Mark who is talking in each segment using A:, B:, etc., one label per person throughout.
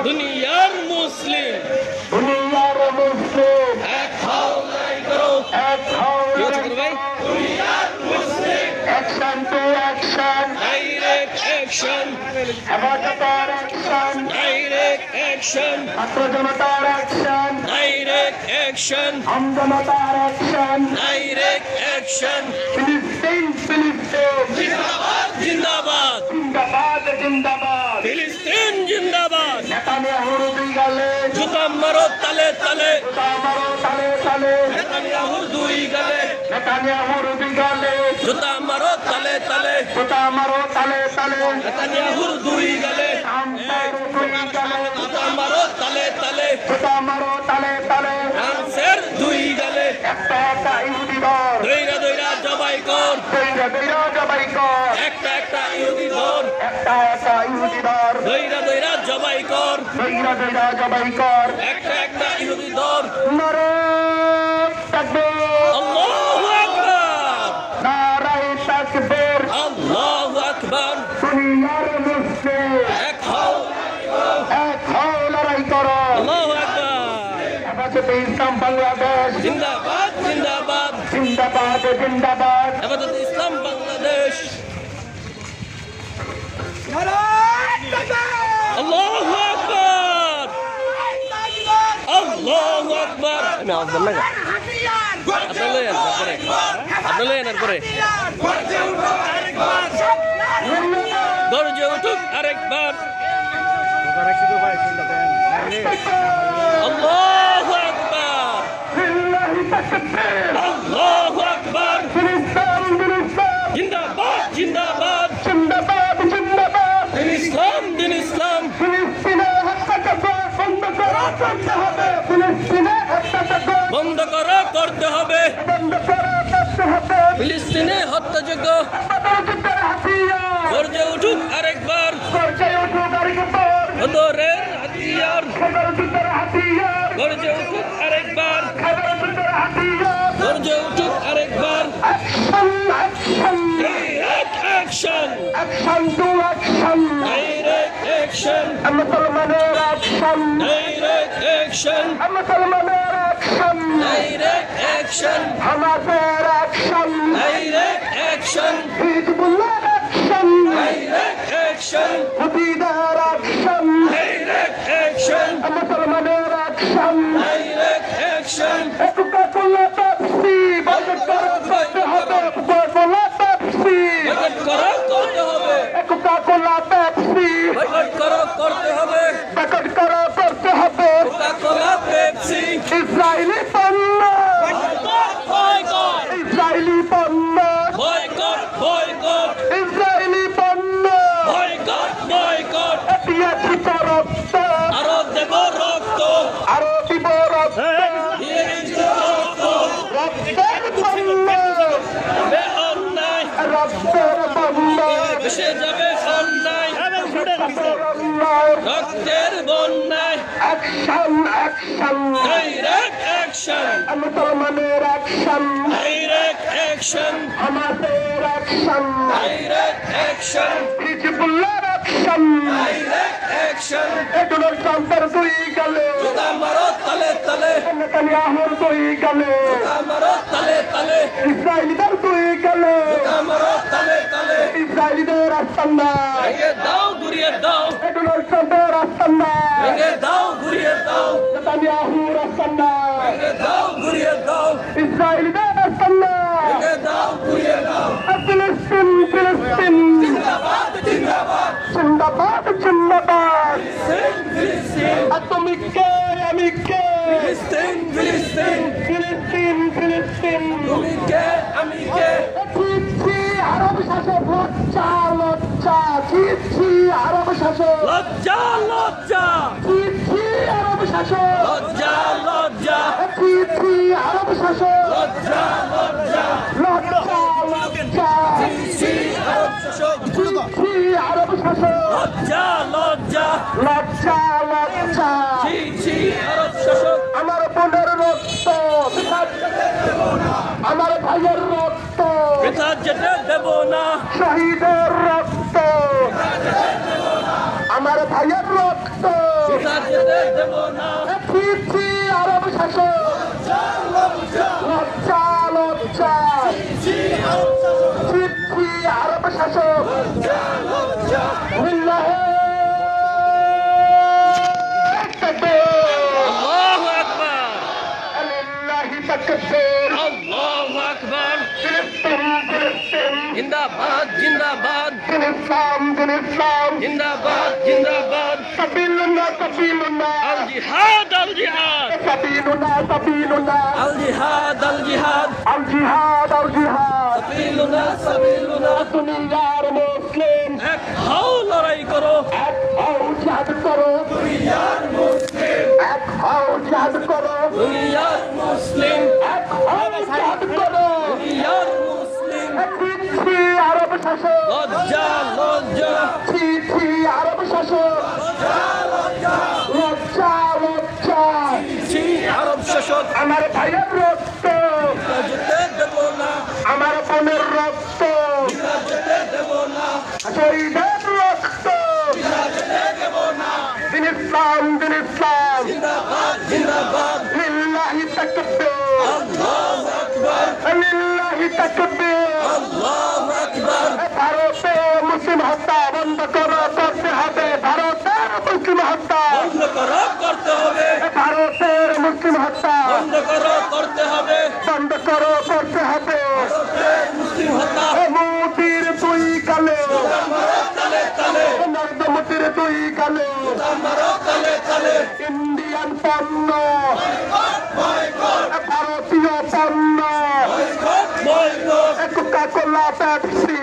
A: দুনিয়ার মুসলিম এক হও লড়াই করো এক হও ভাই দুনিয়ার মুসলিম action to action direct action হেফাজতের অ্যাকশন ডাইরেক্ট অ্যাকশন ছাত্র জনতার অ্যাকশন ডাইরেক্ট অ্যাকশন আমজনতার অ্যাকশন ডাইরেক্ট অ্যাকশন ফিলিস্তিন জিন্দাবাদ জিন্দাবাদ জিন্দাবাদ জিন্দাবাদ ফিলিস্তিন জিন্দাবাদ নেতানিয়াহুর দুই গালে জুতা মারো তালে তালে জুতা মারো তালে তালে নেতানিয়াহুর দুই গালে নেতানিয়াহুর দুই গালে জুতা মারো তালে তালে জুতা মারো তালে তালে নেতানিয়াহুর দুই গালে জুতা মারো তালে তালে জুতা মারো তালে তালে ফ্রান্সের দুই গালে একটা একটা ইহুদি দল দইরা দইরা জবাই কর দইরা দইরা জবাই কর একটা একটা ইহুদি দল একটা একটা ইহুদি দল দইরা দইরা জবাই কর দইরা দইরা জবাই কর একটা একটা ইহুদি দল নারে তাকবীর আল্লাহু আকবার নারে তাকবীর আল্লাহু আকবার দুনিয়ার মুসলিম এক হও লড়াই করো আল্লাহু আকবার হেফাজতে ইসলাম বাংলাদেশ জিন্দাবাদ জিন্দাবাদ জিন্দাবাদ জিন্দাবাদ হেফাজতে ইসলাম বাংলাদেশ আল্লাহু আকবার আল্লাহু আকবার আমি আওয়াজ দেন না আপনারা এনার পরে গর্জে উঠুক আরেকবার আল্লাহু আকবার আল্লাহু আকবার জিন্দাবাদ জিন্দাবাদ জিন্দাবাদ জিন্দাবাদ দিন ইসলাম দিন ইসলাম ফিলিস্তিনের হত্যাকাণ্ড বন্ধ করা করতে হবে ফিলিস্তিনের হত্যাকাণ্ড বন্ধ করা করতে হবে বন্ধ করা করতে হবে ফিলিস্তিনে হত্যাযজ্ঞ গর্জে উঠুক আরেকবার গর্জে উঠুক আরেকবার বদরের হাতিয়ার গর্জে উঠুক আরেকবার গর্জে উঠুক আরেকবার action action to action direct action মুসলমানের অ্যাকশন ডাইরেক্ট অ্যাকশন মুসলমানের অ্যাকশন ডাইরেক্ট অ্যাকশন হামাসের অ্যাকশন ডাইরেক্ট অ্যাকশন হিজবুল্লাহর অ্যাকশন ডাইরেক্ট অ্যাকশন হুতিদের অ্যাকশন ডাইরেক্ট অ্যাকশন মুসলমানের action direct action Coca Cola Pepsi boycott করতে হবে কোকা-কোলা পেপসি বয়কট করতে হবে কোকা-কোলা পেপসি বয়কট করতে হবে বয়কট করতে হবে কোকা-কোলা পেপসি ইসরায়েলি পণ্য বয়কট ইসরায়েলি পণ্য বয়কট বয়কট ইসরায়েলি পণ্য বয়কট বয়কট দিয়েছি রক্ত আরো দেব রক্ত আরো দিব রক্ত রক্তের পণ্য অন্যায় রক্তের পণ্য ভেসে যাবে অন্যায় রক্তের বন্যায় অ্যাকশন অ্যাকশন ডাইরেক্ট অ্যাকশন মুসলমানের অ্যাকশন ডাইরেক্ট অ্যাকশন হামাসের অ্যাকশন ডাইরেক্ট অ্যাকশন হিজবুল্লাহর অ্যাকশন ডাইরেক্ট অ্যাকশন ডোনাল্ড ট্রাম্পের দুই গালে জুতা মারো তালে তালে নেতানিয়াহুর দুই গালে জুতা মারো তালে তালে ইসরায়েলিদের দুই গালে জুতা মারো তালে তালে ইসরায়েলিদের আস্তানা ভেঙে দাও ঘুরিয়ে দাও ডোনাল্ড ট্রাম্পের আস্তানা ভেঙে দাও ঘুরিয়ে দাও নেতানিয়াহুর আস্তানা ভেঙে দাও ঘুরিয়ে দাও ইসরায়েলিদের আস্তানা ভেঙে দাও ঘুরিয়ে দাও ফিলিস্তিন ফিলিস্তিন জিন্দাবাদ জিন্দাবাদ জিন্দাবাদ জিন্দাবাদ ফিলিস্তিন তুমি কে আমি কে ফিলিস্তিন ফিলিস্তিন ফিলিস্তিন ফিলিস্তিন তুমি কে আমি কে আরব শাসক লজ্জা লজ্জা আরব শাসক লজ্জা লজ্জা আরব শাসক লজ্জা লজ্জা আরব শাসক লজ্জা লজ্জা লজ্জা লজ্জা আরব শাসক আরব শাসক লজ্জা লজ্জা
B: লজ্জা লজ্জা
A: ছি ছি আরব শাসক
B: আমার বোনের রক্ত আমার ভাইয়ের রক্ত
A: বৃথা যেতে দেব না
B: শহীদের রক্ত আমার ভাইয়ের রক্ত
A: বৃথা যেতে দেব না
B: ছি ছি আরব শাসক লজ্জা লজ্জা ছি ছি আরব শাসক লিল্লাহি
A: আল্লাহু আকবার
B: লিল্লাহি তাকবীর
A: আল্লাহু আকবার
B: ফিলিস্তিন ফিলিস্তিন
A: জিন্দাবাদ জিন্দাবাদ
B: দিন ইসলাম
A: জিন্দাবাদ জিন্দাবাদ
B: সাবিলুনা সাবিলুনা
A: আল জিহাদ আল জিহাদ
B: সাবিলুনা সাবিলুনা
A: আল জিহাদ আল জিহাদ
B: আল জিহাদ আল জিহাদ
A: সাবিলুনা সাবিলুনা
B: দুনিয়ার মুসলিম
A: এক হাও লড়াই করো
B: এক হও জিহাদ করো
A: দুনিয়ার মুসলিম
B: এক হও জিহাদ করো
A: দুনিয়ার মুসলিম
B: এক হও জিহাদ করো
A: দুনিয়ার মুসলিম
B: ছি আরব শাসক
A: লজ্জা লজ্জা
B: ছি ছি আরব শাসক লজ্জা লজ্জা
A: ছি আরব শাসক
B: আমার ভাইয়ের রক্ত
A: যেতে দেব না
B: আমার বোনের রক্ত
A: যেতে দেব না
B: শহীদের রক্ত
A: যেতে দেব না
B: দিন ইসলাম
A: জিন্দাবাদ জিন্দাবাদ
B: লিল্লাহি তাকবীর
A: আল্লাহু আকবার
B: লিল্লাহি তাকবীর
A: আল্লাহু আকবার
B: ভারতে মুসলিম হত্যা বন্ধ করতে হবে ভারতের মুসলিম হত্যা
A: বন্ধ করো করতে হবে
B: ভারতের মুসলিম হত্যা
A: বন্ধ করো করতে হবে
B: বন্ধ করতে হবে
A: মুসলিম হত্যা
B: মোদির দুই কালে
A: তালে তালে
B: নরেন্দ্র মোদির দুই কালে
A: মারো তালে তালে
B: ইন্ডিয়ান পণ্য ভারতীয় পণ্য Coca Cola Pepsi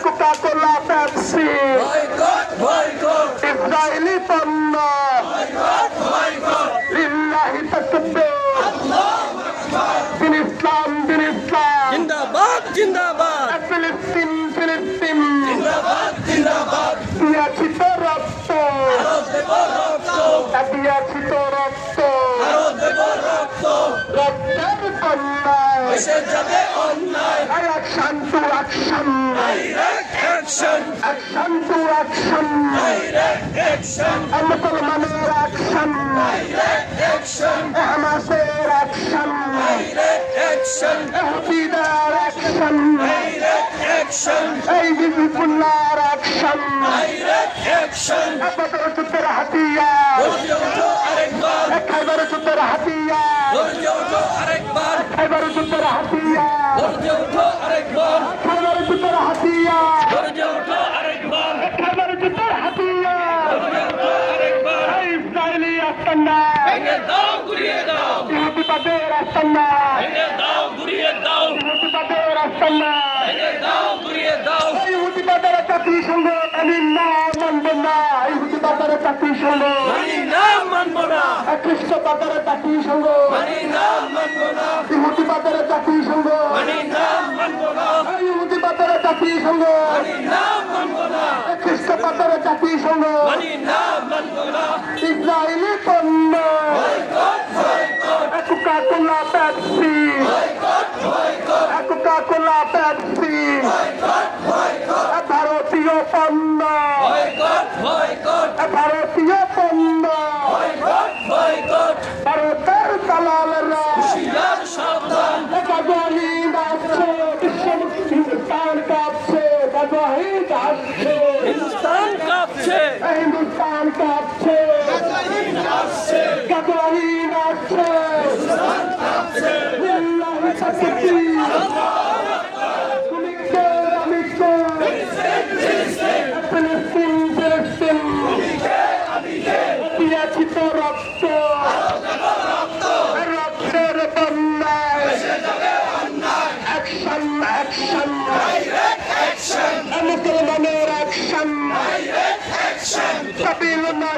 B: Coca Cola Pepsi Israeli পণ্য লিল্লাহি তাকবীর দিন ইসলাম
A: জিন্দাবাদ জিন্দাবাদ
B: ফিলিস্তিন
A: জিন্দাবাদ জিন্দাবাদ
B: দিয়াছি তো রক্ত
A: দেব রক্ত
B: দিয়াছি তো রক্ত
A: দেব রক্ত
B: রক্তের কন্যায়
A: এসে যাবে অন্যায়
B: action to action
A: action
B: action to action
A: action
B: মুসলমানের অ্যাকশন
A: অ্যাকশন
B: হামাসের অ্যাকশন
A: অ্যাকশন
B: হুতিদের অ্যাকশন
A: অ্যাকশন
B: এই হিজবুল্লাহর অ্যাকশন
A: অ্যাকশন
B: বদর যুদ্ধের হাতিয়ার
A: আরেকবার
B: খাইবার যুদ্ধের হাতিয়ার
A: আরেকবার
B: খাইবার যুদ্ধের হাতিয়ার
A: গর্জে ওঠো আরেকবার
B: খাইবার যুদ্ধের হাতিয়ার
A: গর্জে ওঠো আরেকবার
B: খাইবার যুদ্ধের হাতিয়ার
A: গর্জে ওঠো আরেকবার
B: ইসরায়েলি আস্তানা
A: ভেঙে দাও গুড়িয়ে দাও
B: ইহুদিবাদের আস্তানা
A: ভেঙে দাও গুড়িয়ে দাও
B: ইহুদিবাদের আস্তানা
A: ভেঙে দাও গুড়িয়ে দাও
B: ইহুদিবাদের জাতিসংঘ আমি না মানব না ইহুদিবাদের জাতিসংঘ
A: মানি না মানবো না
B: খ্রিস্টবাদের জাতিসংঘ
A: মানি না মানবো না
B: ইহুদিবাদের জাতিসংঘ
A: মানি না মানবো না
B: ইহুদিবাদের জাতিসংঘ
A: মানি না মানবো না
B: খ্রিস্টবাদের জাতিসংঘ
A: মানি না মানবো না
B: ইসরায়েলি পণ্য Coca Cola Pepsi Coca Cola Pepsi ভারতীয় পণ্য ভারতীয় পণ্য ভারতের দালালেরা
A: সাবধান
B: গাজনি আসছে হিন্দুস্তান কাঁপছে গাজনি আসছে
A: হিন্দুস্তান কাঁপছে
B: হিন্দুস্তান কাঁপছে গাজনি আসছে লিল্লাহি তাকবীর তুমি কে আমি কে ফিলিস্তিন দিয়াছি তো রক্ত রক্তের বন্যায় অ্যাকশন অ্যাকশন মুসলমানের অ্যাকশন সাবিলুনা